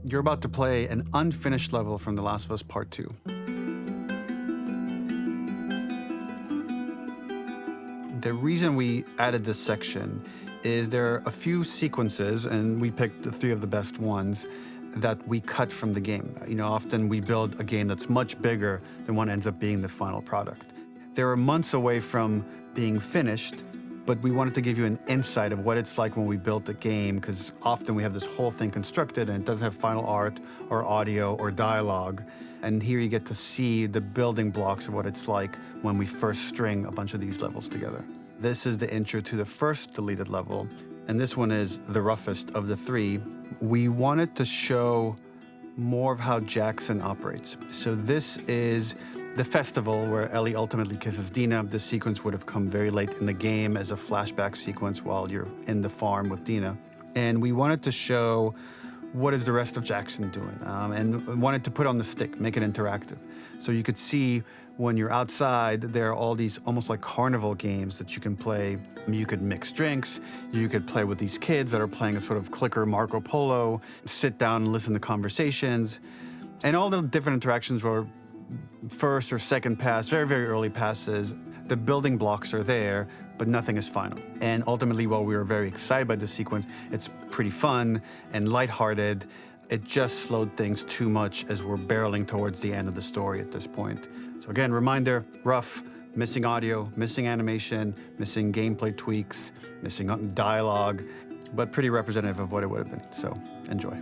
You're about to play an unfinished level from The Last of Us Part 2. The reason we added this section is there are a few sequences, and we picked the 3 of the best ones, that we cut from the game. Often we build a game that's much bigger than what ends up being the final product. They were months away from being finished, but we wanted to give you an insight of what it's like when we built the game, because often we have this whole thing constructed and it doesn't have final art or audio or dialogue. And here you get to see the building blocks of what it's like when we first string a bunch of these levels together. This is the intro to the first deleted level, and this one is the roughest of the 3. We wanted to show more of how Jackson operates. So this is the festival where Ellie ultimately kisses Dina. This sequence would have come very late in the game as a flashback sequence while you're in the farm with Dina. And we wanted to show what is the rest of Jackson doing, and wanted to put on the stick, make it interactive. So you could see when you're outside, there are all these almost like carnival games that you can play. You could mix drinks, you could play with these kids that are playing a sort of clicker Marco Polo, sit down and listen to conversations. And all the different interactions were first or second pass, very, very early passes. The building blocks are there, but nothing is final. And ultimately, while we were very excited by the sequence, it's pretty fun and lighthearted. It just slowed things too much as we're barreling towards the end of the story at this point. So again, reminder, rough, missing audio, missing animation, missing gameplay tweaks, missing dialogue, but pretty representative of what it would have been. So enjoy.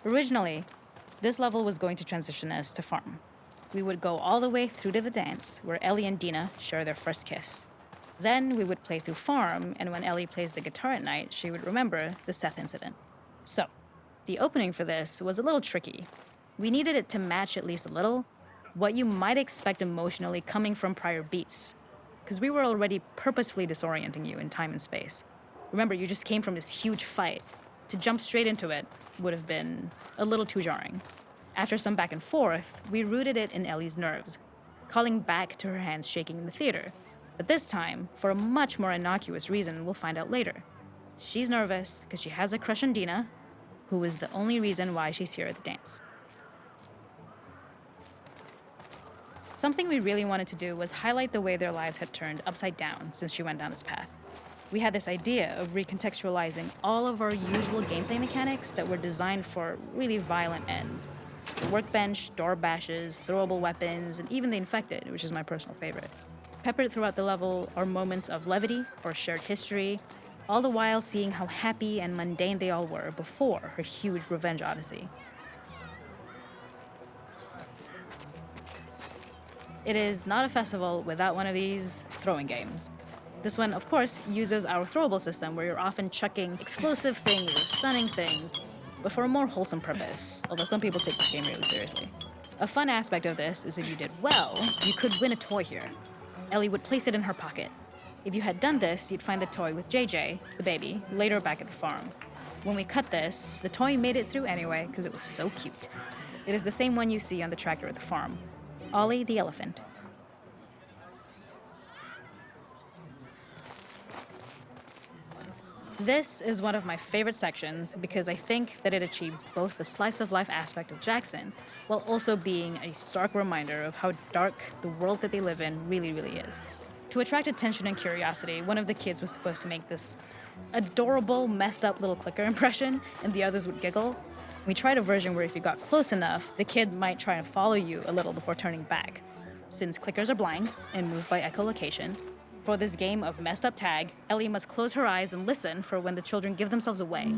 Originally, this level was going to transition us to farm. We would go all the way through to the dance, where Ellie and Dina share their first kiss. Then we would play through farm, and when Ellie plays the guitar at night, she would remember the Seth incident. So, the opening for this was a little tricky. We needed it to match at least a little what you might expect emotionally coming from prior beats, because we were already purposefully disorienting you in time and space. Remember, you just came from this huge fight. To jump straight into it would have been a little too jarring. After some back and forth, we rooted it in Ellie's nerves, calling back to her hands shaking in the theater. But this time, for a much more innocuous reason we'll find out later. She's nervous because she has a crush on Dina, who is the only reason why she's here at the dance. Something we really wanted to do was highlight the way their lives had turned upside down since she went down this path. We had this idea of recontextualizing all of our usual gameplay mechanics that were designed for really violent ends. The workbench, door bashes, throwable weapons, and even the infected, which is my personal favorite. Peppered throughout the level are moments of levity or shared history, all the while seeing how happy and mundane they all were before her huge revenge odyssey. It is not a festival without one of these throwing games. This one, of course, uses our throwable system where you're often chucking explosive things or stunning things, but for a more wholesome purpose, although some people take this game really seriously. A fun aspect of this is if you did well, you could win a toy here. Ellie would place it in her pocket. If you had done this, you'd find the toy with JJ, the baby, later back at the farm. When we cut this, the toy made it through anyway because it was so cute. It is the same one you see on the tractor at the farm. Ollie the elephant. This is one of my favorite sections because I think that it achieves both the slice-of-life aspect of Jackson while also being a stark reminder of how dark the world that they live in really, really is. To attract attention and curiosity, one of the kids was supposed to make this adorable, messed-up little clicker impression, and the others would giggle. We tried a version where if you got close enough, the kid might try and follow you a little before turning back. Since clickers are blind and move by echolocation, for this game of messed up tag, Ellie must close her eyes and listen for when the children give themselves away.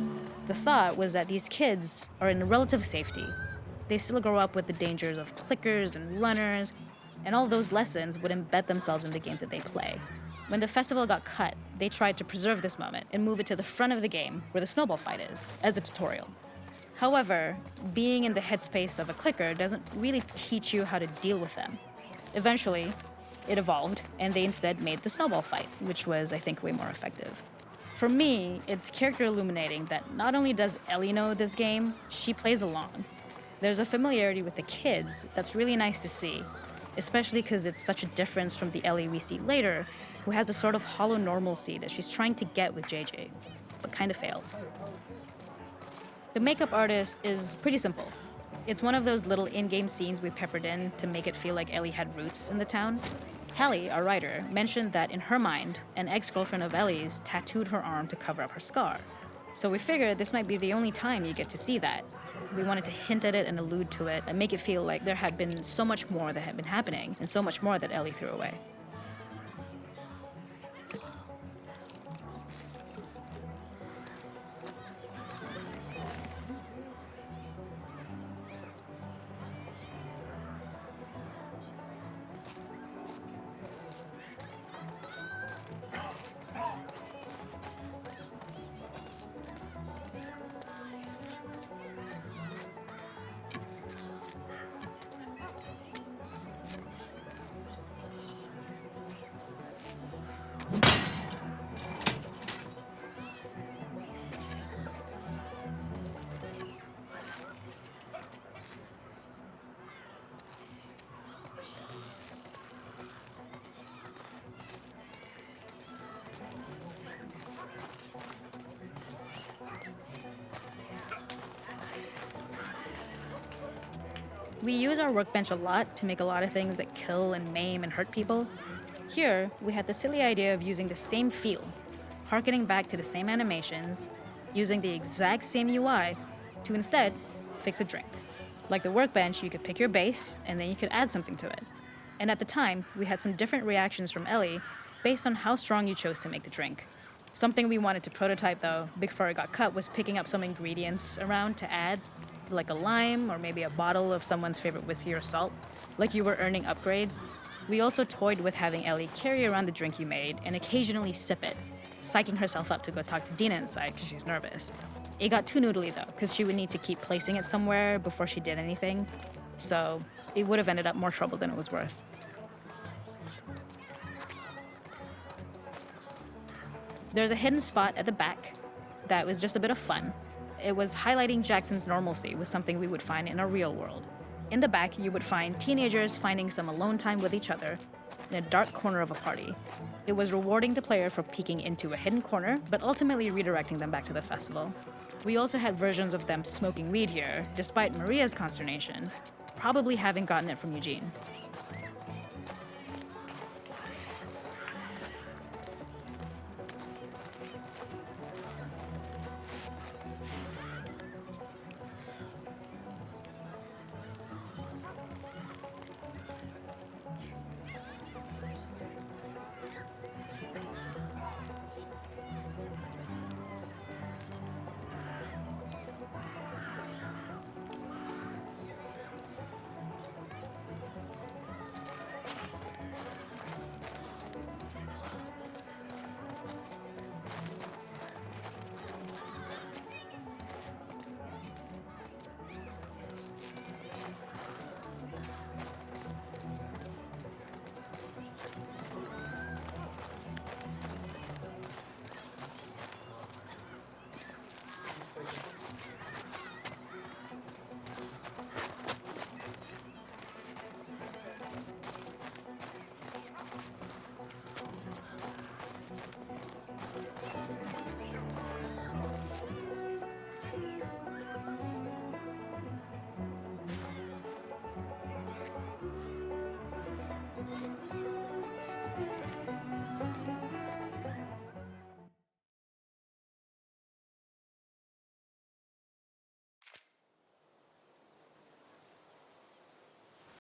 The thought was that these kids are in relative safety. They still grow up with the dangers of clickers and runners, and all those lessons would embed themselves in the games that they play. When the festival got cut, they tried to preserve this moment and move it to the front of the game where the snowball fight is, as a tutorial. However, being in the headspace of a clicker doesn't really teach you how to deal with them. Eventually, it evolved, and they instead made the snowball fight, which was, I think, way more effective. For me, it's character illuminating that not only does Ellie know this game, she plays along. There's a familiarity with the kids that's really nice to see, especially because it's such a difference from the Ellie we see later, who has a sort of hollow normalcy that she's trying to get with JJ, but kind of fails. The makeup artist is pretty simple. It's one of those little in-game scenes we peppered in to make it feel like Ellie had roots in the town. Hallie, our writer, mentioned that in her mind, an ex-girlfriend of Ellie's tattooed her arm to cover up her scar. So we figured this might be the only time you get to see that. We wanted to hint at it and allude to it and make it feel like there had been so much more that had been happening and so much more that Ellie threw away. We use our workbench a lot to make a lot of things that kill and maim and hurt people. Here, we had the silly idea of using the same feel, harkening back to the same animations, using the exact same UI to instead fix a drink. Like the workbench, you could pick your base, and then you could add something to it. And at the time, we had some different reactions from Ellie based on how strong you chose to make the drink. Something we wanted to prototype, though, before it got cut, was picking up some ingredients around to add, like a lime or maybe a bottle of someone's favorite whiskey or salt, like you were earning upgrades. We also toyed with having Ellie carry around the drink you made and occasionally sip it, psyching herself up to go talk to Dina inside because she's nervous. It got too noodly though, because she would need to keep placing it somewhere before she did anything, so it would have ended up more trouble than it was worth. There's a hidden spot at the back that was just a bit of fun. It was highlighting Jackson's normalcy with something we would find in a real world. In the back, you would find teenagers finding some alone time with each other in a dark corner of a party. It was rewarding the player for peeking into a hidden corner, but ultimately redirecting them back to the festival. We also had versions of them smoking weed here, despite Maria's consternation, probably having gotten it from Eugene.